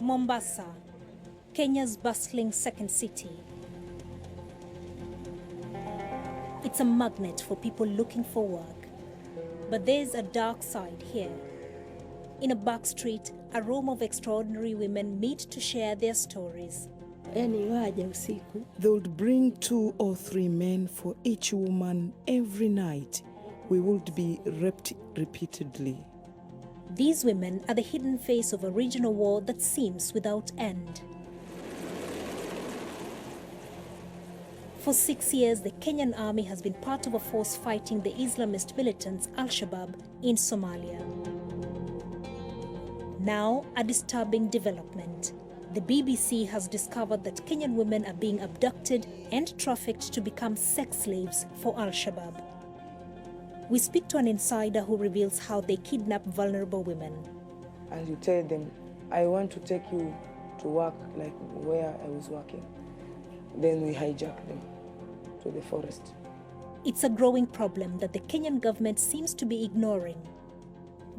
Mombasa, Kenya's bustling second city. It's a magnet for people looking for work. But there's a dark side here. In a back street, a room of extraordinary women meet to share their stories. They would bring 2 or 3 men for each woman every night. We would be raped repeatedly. These women are the hidden face of a regional war that seems without end. For 6 years, the Kenyan army has been part of a force fighting the Islamist militants al-Shabaab in Somalia. Now, a disturbing development. The BBC has discovered that Kenyan women are being abducted and trafficked to become sex slaves for al-Shabaab. We speak to an insider who reveals how they kidnap vulnerable women. And you tell them, I want to take you to work like where I was working. Then we hijack them to the forest. It's a growing problem that the Kenyan government seems to be ignoring.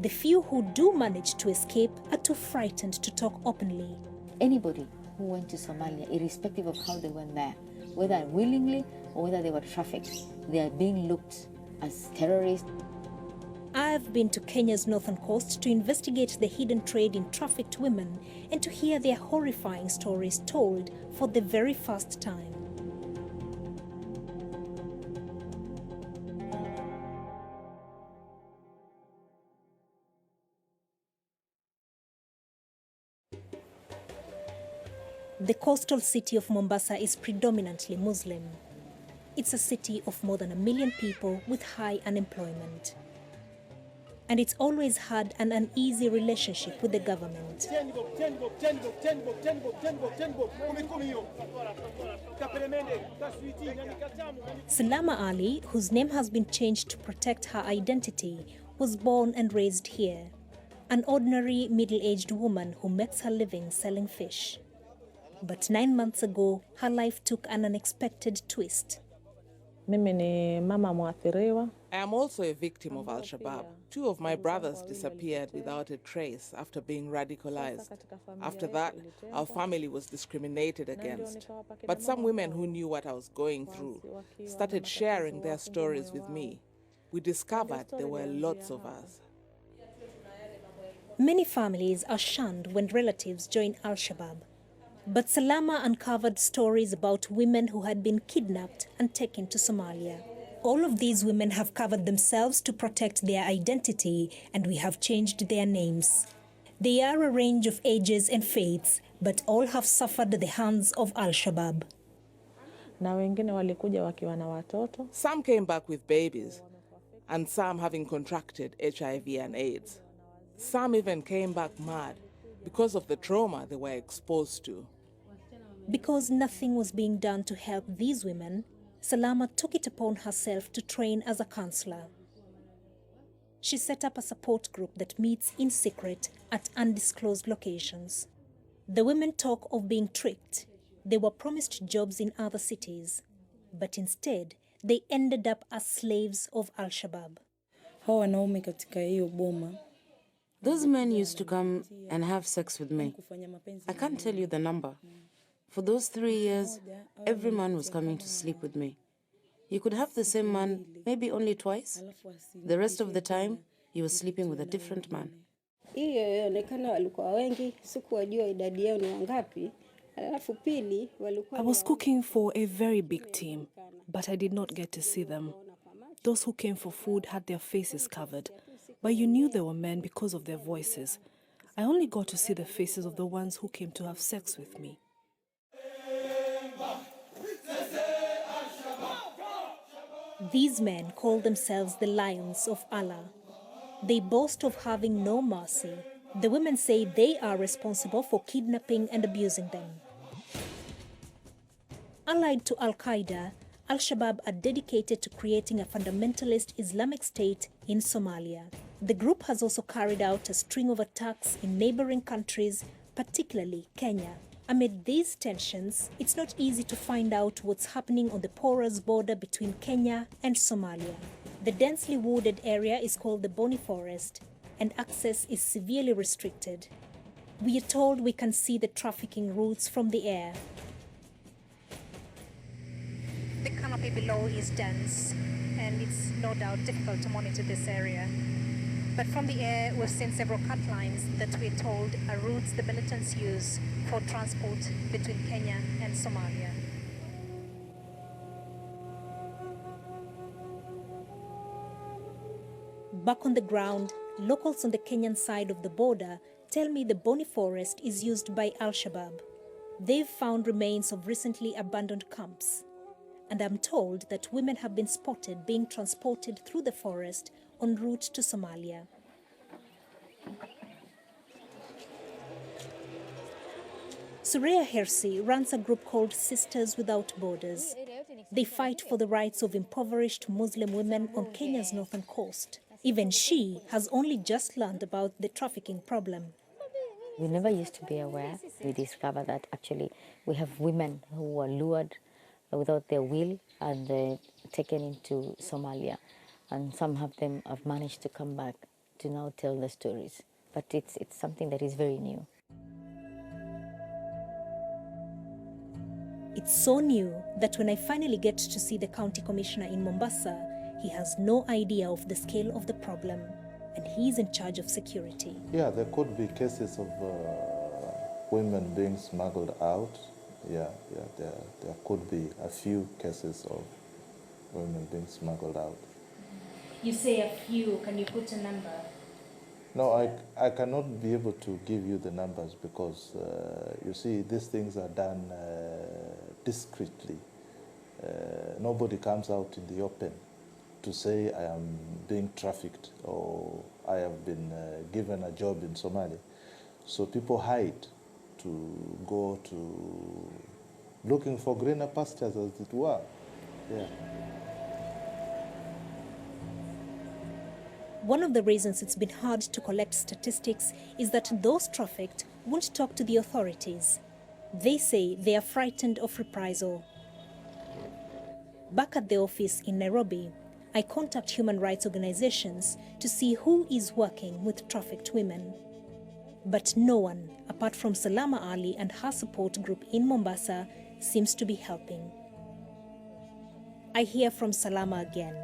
The few who do manage to escape are too frightened to talk openly. Anybody who went to Somalia, irrespective of how they went there, whether willingly or whether they were trafficked, they are being looked as terrorists. I've been to Kenya's northern coast to investigate the hidden trade in trafficked women and to hear their horrifying stories told for the very first time. The coastal city of Mombasa is predominantly Muslim. It's a city of more than 1 million people with high unemployment. And it's always had an uneasy relationship with the government. Salama Ali, whose name has been changed to protect her identity, was born and raised here. An ordinary middle-aged woman who makes her living selling fish. But 9 months ago, her life took an unexpected twist. I am also a victim of al-Shabaab. 2 of my brothers disappeared without a trace after being radicalized. After that, our family was discriminated against. But some women who knew what I was going through started sharing their stories with me. We discovered there were lots of us. Many families are shunned when relatives join al-Shabaab. But Salama uncovered stories about women who had been kidnapped and taken to Somalia. All of these women have covered themselves to protect their identity, and we have changed their names. They are a range of ages and faiths, but all have suffered the hands of al-Shabaab. Some came back with babies, and some having contracted HIV and AIDS. Some even came back mad because of the trauma they were exposed to. Because nothing was being done to help these women, Salama took it upon herself to train as a counselor. She set up a support group that meets in secret at undisclosed locations. The women talk of being tricked. They were promised jobs in other cities, but instead they ended up as slaves of al-Shabaab. Those men used to come and have sex with me. I can't tell you the number. For those 3 years, every man was coming to sleep with me. You could have the same man maybe only twice. The rest of the time, he was sleeping with a different man. I was cooking for a very big team, but I did not get to see them. Those who came for food had their faces covered, but you knew they were men because of their voices. I only got to see the faces of the ones who came to have sex with me. These men call themselves the Lions of Allah. They boast of having no mercy. The women say they are responsible for kidnapping and abusing them. Allied to al-Qaeda, al-Shabaab are dedicated to creating a fundamentalist Islamic state in Somalia. The group has also carried out a string of attacks in neighboring countries, particularly Kenya. Amid these tensions, it's not easy to find out what's happening on the porous border between Kenya and Somalia. The densely wooded area is called the Boni Forest, and access is severely restricted. We are told we can see the trafficking routes from the air. The canopy below is dense, and it's no doubt difficult to monitor this area. But from the air, we've seen several cut lines that we're told are routes the militants use for transport between Kenya and Somalia. Back on the ground, locals on the Kenyan side of the border tell me the Boni forest is used by al-Shabaab. They've found remains of recently abandoned camps. And I'm told that women have been spotted being transported through the forest en route to Somalia. Sureya Hersi runs a group called Sisters Without Borders. They fight for the rights of impoverished Muslim women on Kenya's northern coast. Even she has only just learned about the trafficking problem. We never used to be aware. We discovered that actually we have women who were lured without their will and taken into Somalia. And some of them have managed to come back to now tell the stories. But it's something that is very new. It's so new that when I finally get to see the county commissioner in Mombasa, he has no idea of the scale of the problem, and he's in charge of security. Yeah, there could be cases of women being smuggled out. There could be a few cases of women being smuggled out. You say a few, can you put a number? No, I cannot be able to give you the numbers because, you see, these things are done discreetly. Nobody comes out in the open to say I am being trafficked or I have been given a job in Somalia. So people hide to go to looking for greener pastures, as it were. Yeah. One of the reasons it's been hard to collect statistics is that those trafficked won't talk to the authorities. They say they are frightened of reprisal. Back at the office in Nairobi, I contact human rights organizations to see who is working with trafficked women. But no one, apart from Salama Ali and her support group in Mombasa, seems to be helping. I hear from Salama again.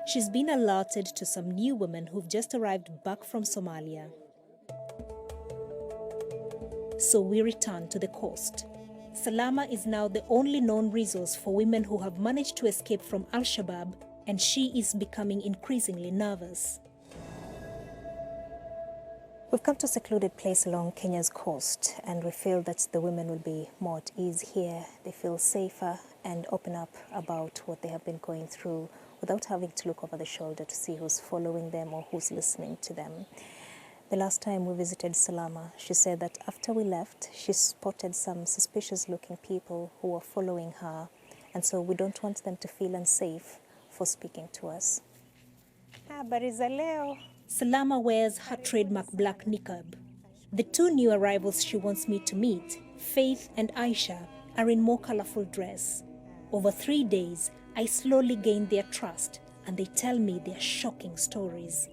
She's been alerted to some new women who've just arrived back from Somalia. So we return to the coast. Salama is now the only known resource for women who have managed to escape from al-Shabaab, and she is becoming increasingly nervous. We've come to a secluded place along Kenya's coast, and we feel that the women will be more at ease here. They feel safer and open up about what they have been going through without having to look over the shoulder to see who's following them or who's listening to them. The last time we visited Salama, she said that after we left, she spotted some suspicious-looking people who were following her, and so we don't want them to feel unsafe for speaking to us. Habari za leo. Salama wears her trademark black niqab. The two new arrivals she wants me to meet, Faith and Aisha, are in more colorful dress. Over 3 days, I slowly gained their trust, and they tell me their shocking stories.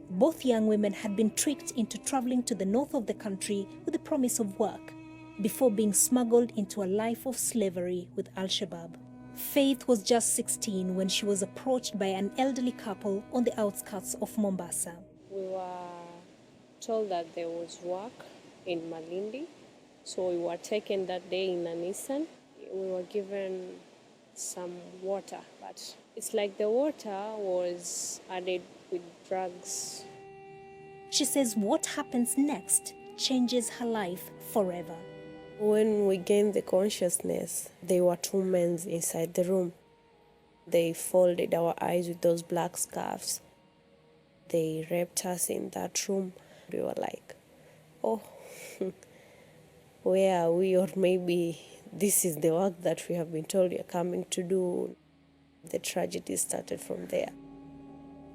Both young women had been tricked into traveling to the north of the country with the promise of work, before being smuggled into a life of slavery with al-Shabaab. Faith was just 16 when she was approached by an elderly couple on the outskirts of Mombasa. We were told that there was work in Malindi, so we were taken that day in a Nissan. We were given some water, but it's like the water was added with drugs. She says what happens next changes her life forever. When we gained the consciousness, there were two men inside the room. They folded our eyes with those black scarves. They raped us in that room. We were like, oh, where are we? Or maybe this is the work that we have been told you're coming to do. The tragedy started from there.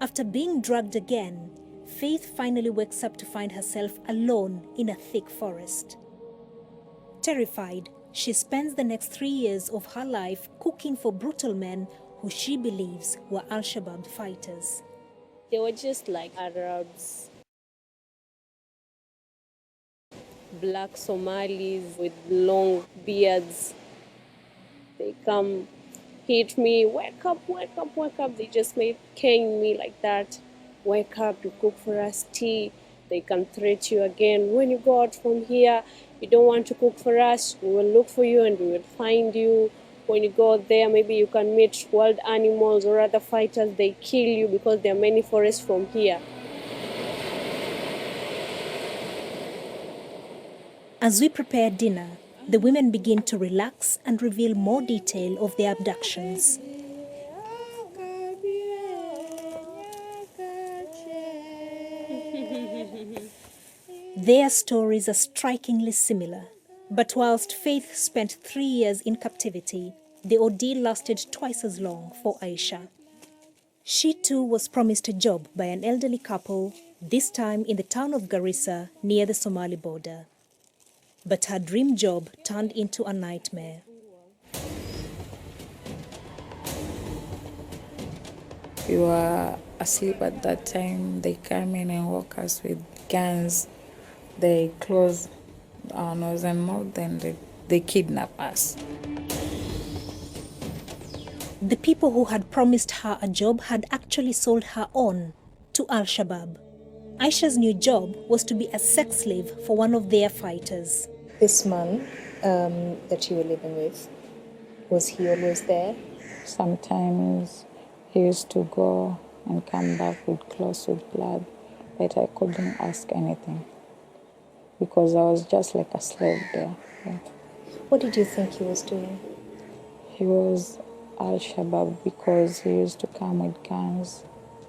After being drugged again, Faith finally wakes up to find herself alone in a thick forest. Terrified, she spends the next 3 years of her life cooking for brutal men who she believes were al-Shabaab fighters. They were just like Arabs. black Somalis with long beards. They come hit me, wake up, wake up, wake up. They just made cane me like that. Wake up, you cook for us tea. They can threat you again. When you go out from here, you don't want to cook for us, we will look for you and we will find you. When you go out there, maybe you can meet wild animals or other fighters. They kill you because there are many forests from here. As we prepare dinner, the women begin to relax and reveal more detail of their abductions. Their stories are strikingly similar. But whilst Faith spent 3 years in captivity, the ordeal lasted twice as long for Aisha. She too was promised a job by an elderly couple, this time in the town of Garissa near the Somali border. But her dream job turned into a nightmare. We were asleep at that time. They came in and woke us with guns. They closed our nose and mouth and they kidnapped us. The people who had promised her a job had actually sold her on to al-Shabaab. Aisha's new job was to be a sex slave for one of their fighters. This man that you were living with, was he always there? Sometimes he used to go and come back with clothes with blood, but I couldn't ask anything because I was just like a slave there. Yeah. What did you think he was doing? He was al-Shabaab because he used to come with guns.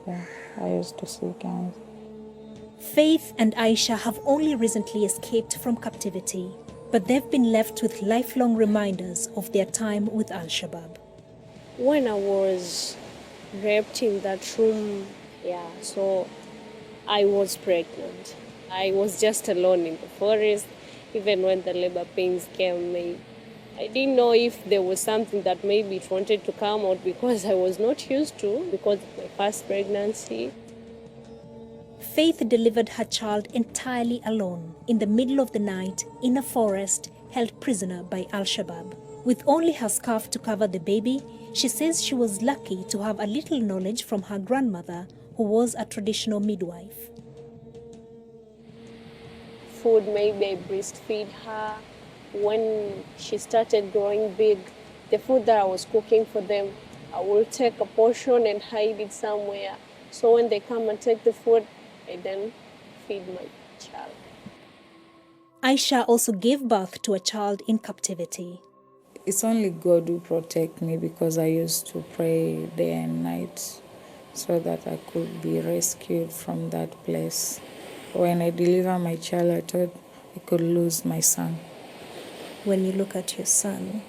Yeah, I used to see guns. Faith and Aisha have only recently escaped from captivity, but they've been left with lifelong reminders of their time with al-Shabaab. When I was raped in that room, so I was pregnant. I was just alone in the forest. Even when the labor pains came, I didn't know if there was something that maybe it wanted to come out because I was not used to, because of my first pregnancy. Faith delivered her child entirely alone, in the middle of the night, in a forest, held prisoner by al-Shabaab. With only her scarf to cover the baby, she says she was lucky to have a little knowledge from her grandmother, who was a traditional midwife. Food, maybe I breastfeed her. When she started growing big, the food that I was cooking for them, I will take a portion and hide it somewhere. So when they come and take the food, I then feed my child. Aisha also gave birth to a child in captivity. It's only God who protect me because I used to pray day and night so that I could be rescued from that place. When I delivered my child, I thought I could lose my son. When you look at your son,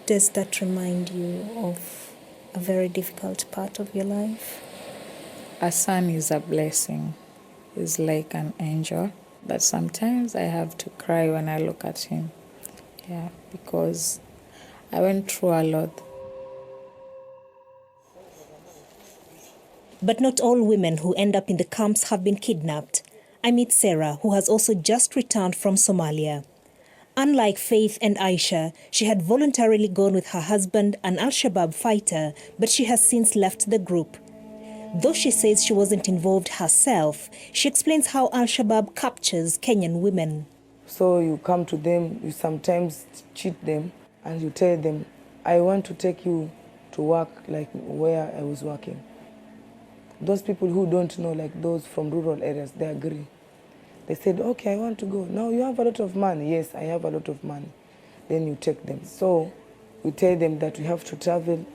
does that remind you of a very difficult part of your life? A son is a blessing. He's like an angel. But sometimes I have to cry when I look at him. Yeah, because I went through a lot. But not all women who end up in the camps have been kidnapped. I meet Sarah, who has also just returned from Somalia. Unlike Faith and Aisha, she had voluntarily gone with her husband, an al-Shabaab fighter, but she has since left the group. Though she says she wasn't involved herself, she explains how al-Shabaab captures Kenyan women. So you come to them, you sometimes cheat them, and you tell them, I want to take you to work like where I was working. Those people who don't know, like those from rural areas, they agree. They said, okay, I want to go. Now you have a lot of money. Yes, I have a lot of money. Then you take them. So we tell them that we have to travel,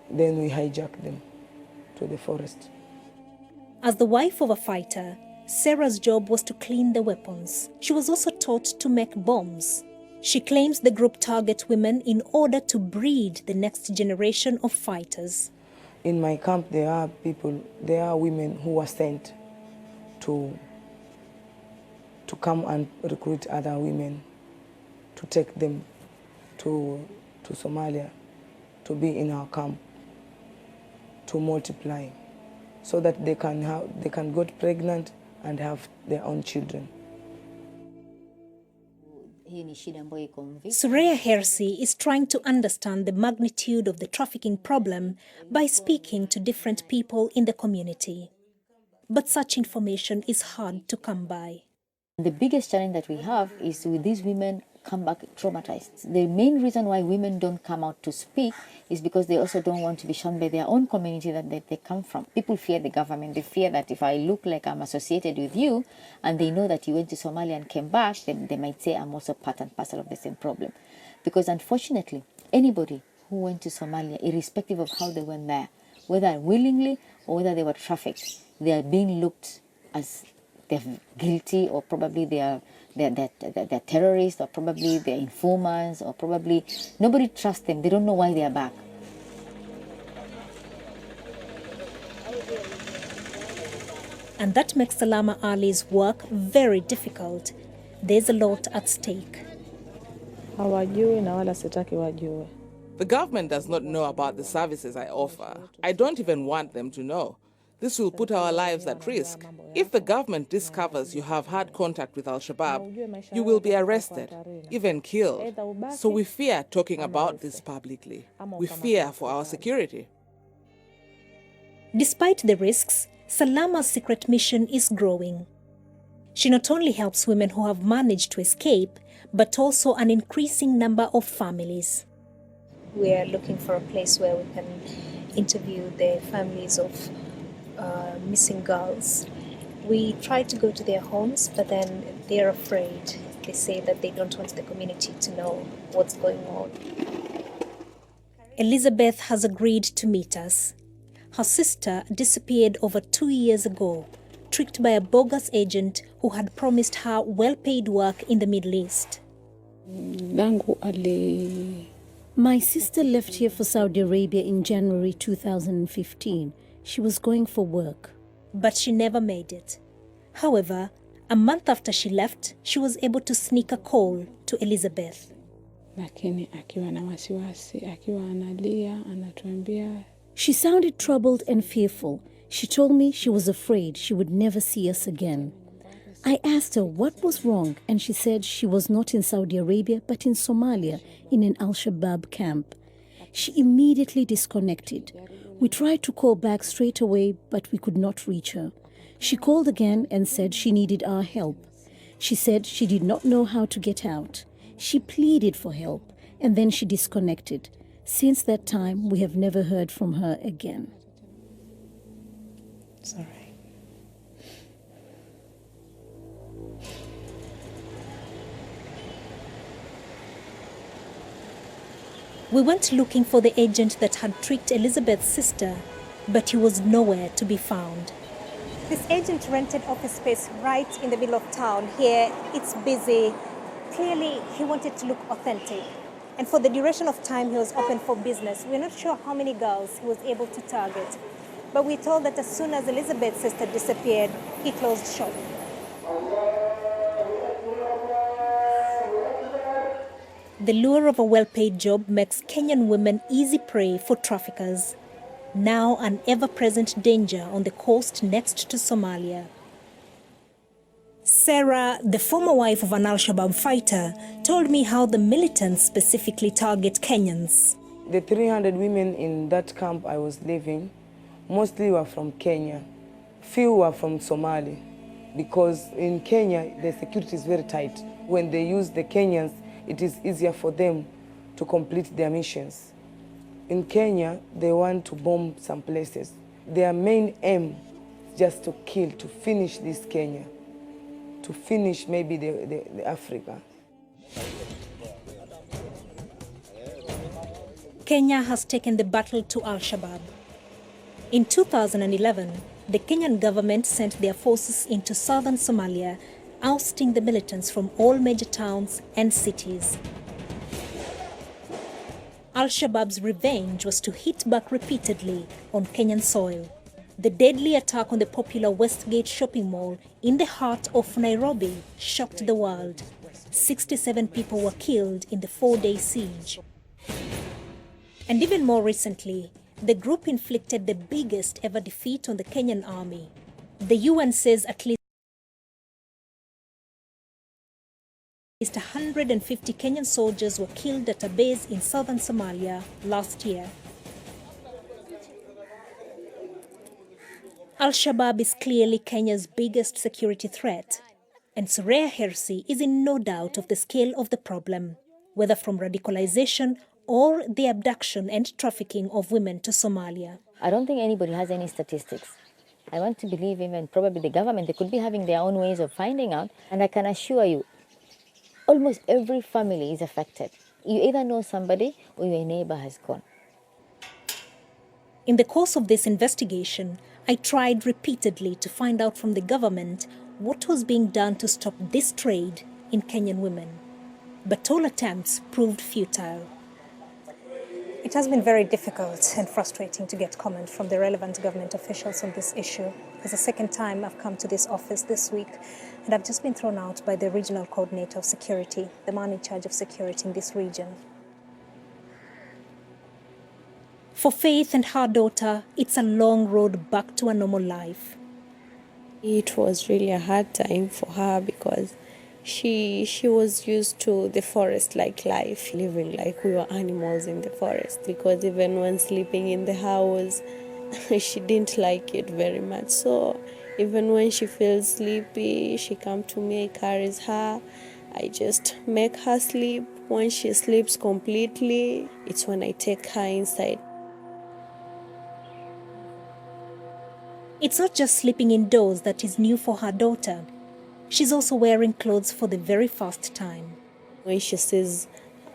then we hijack them to the forest. As the wife of a fighter, Sarah's job was to clean the weapons. She was also taught to make bombs. She claims the group targets women in order to breed the next generation of fighters. In my camp, there are women who are sent to come and recruit other women, to take them to Somalia, to be in our camp, to multiply, so that they can get pregnant and have their own children. Sureya Hersi is trying to understand the magnitude of the trafficking problem by speaking to different people in the community. But such information is hard to come by. The biggest challenge that we have is with these women come back traumatized. The main reason why women don't come out to speak is because they also don't want to be shunned by their own community that they come from. People fear the government. They fear that if I look like I'm associated with you and they know that you went to Somalia and came back, then they might say I'm also part and parcel of the same problem. Because unfortunately, anybody who went to Somalia, irrespective of how they went there, whether willingly or whether they were trafficked, they are being looked as they're guilty, or probably they're terrorists, or probably they're informers, or probably nobody trusts them. They don't know why they are back. And that makes Salama Ali's work very difficult. There's a lot at stake. The government does not know about the services I offer. I don't even want them to know. This will put our lives at risk. If the government discovers you have had contact with al-Shabaab, you will be arrested, even killed. So we fear talking about this publicly. We fear for our security. Despite the risks, Salama's secret mission is growing. She not only helps women who have managed to escape, but also an increasing number of families. We are looking for a place where we can interview the families of missing girls. We try to go to their homes, but then they're afraid. They say that they don't want the community to know what's going on. Elizabeth has agreed to meet us. Her sister disappeared over 2 years ago, tricked by a bogus agent who had promised her well-paid work in the Middle East. My sister left here for Saudi Arabia in January 2015. She was going for work. But she never made it. However, a month after she left, she was able to sneak a call to Elizabeth. She sounded troubled and fearful. She told me she was afraid she would never see us again. I asked her what was wrong, and she said she was not in Saudi Arabia but in Somalia in an al-Shabaab camp. She immediately disconnected. We tried to call back straight away, but we could not reach her. She called again and said she needed our help. She said she did not know how to get out. She pleaded for help, and then she disconnected. Since that time, we have never heard from her again. Sorry. We went looking for the agent that had tricked Elizabeth's sister, but he was nowhere to be found. This agent rented office space right in the middle of town. Here, it's busy. Clearly, he wanted to look authentic. And for the duration of time he was open for business, we're not sure how many girls he was able to target. But we're told that as soon as Elizabeth's sister disappeared, he closed shop. The lure of a well-paid job makes Kenyan women easy prey for traffickers. Now an ever-present danger on the coast next to Somalia. Sarah, the former wife of an al-Shabaab fighter, told me how the militants specifically target Kenyans. The 300 women in that camp I was living, mostly were from Kenya. Few were from Somalia, because in Kenya the security is very tight. When they use the Kenyans, it is easier for them to complete their missions. In Kenya, they want to bomb some places. Their main aim is just to kill, to finish this Kenya, to finish maybe the Africa. Kenya has taken the battle to al-Shabaab. In 2011, the Kenyan government sent their forces into southern Somalia, ousting the militants from all major towns and cities. Al-Shabaab's revenge was to hit back repeatedly on Kenyan soil. The deadly attack on the popular Westgate shopping mall in the heart of Nairobi shocked the world. 67 people were killed in the 4-day siege. And even more recently, the group inflicted the biggest ever defeat on the Kenyan army. The UN says at least At least 150 Kenyan soldiers were killed at a base in southern Somalia last year. Al-Shabaab is clearly Kenya's biggest security threat, and Sureya Hersi is in no doubt of the scale of the problem, whether from radicalization or the abduction and trafficking of women to Somalia. I don't think anybody has any statistics. I want to believe even probably the government, they could be having their own ways of finding out. And I can assure you, almost every family is affected. You either know somebody or your neighbor has gone. In the course of this investigation, I tried repeatedly to find out from the government what was being done to stop this trade in Kenyan women. But all attempts proved futile. It has been very difficult and frustrating to get comment from the relevant government officials on this issue. It's the second time I've come to this office this week, and I've just been thrown out by the regional coordinator of security, the man in charge of security in this region. For Faith and her daughter, it's a long road back to a normal life. It was really a hard time for her because she was used to the forest-like life, living like we were animals in the forest, because even when sleeping in the house, she didn't like it very much. So even when she feels sleepy, she comes to me, I carries her, I just make her sleep. When she sleeps completely, it's when I take her inside. It's not just sleeping indoors that is new for her daughter. She's also wearing clothes for the very first time. When she sees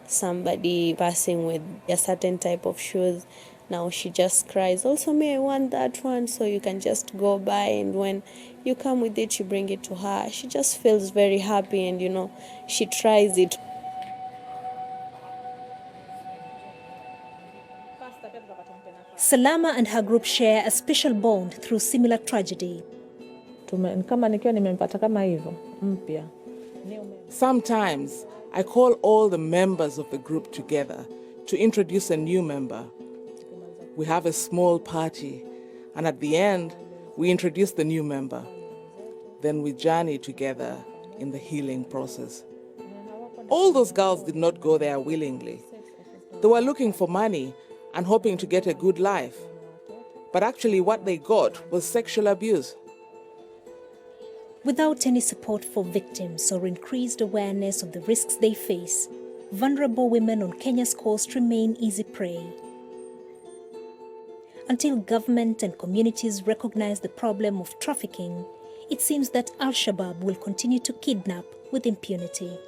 somebody passing with a certain type of shoes, now she just cries, also me, I want that one. So you can just go by, and when you come with it, you bring it to her. She just feels very happy, and she tries it. Salama and her group share a special bond through similar tragedy. Sometimes I call all the members of the group together to introduce a new member. We have a small party, and at the end, we introduce the new member. Then we journey together in the healing process. All those girls did not go there willingly. They were looking for money and hoping to get a good life. But actually what they got was sexual abuse. Without any support for victims or increased awareness of the risks they face, vulnerable women on Kenya's coast remain easy prey. Until government and communities recognize the problem of trafficking, it seems that Al-Shabaab will continue to kidnap with impunity.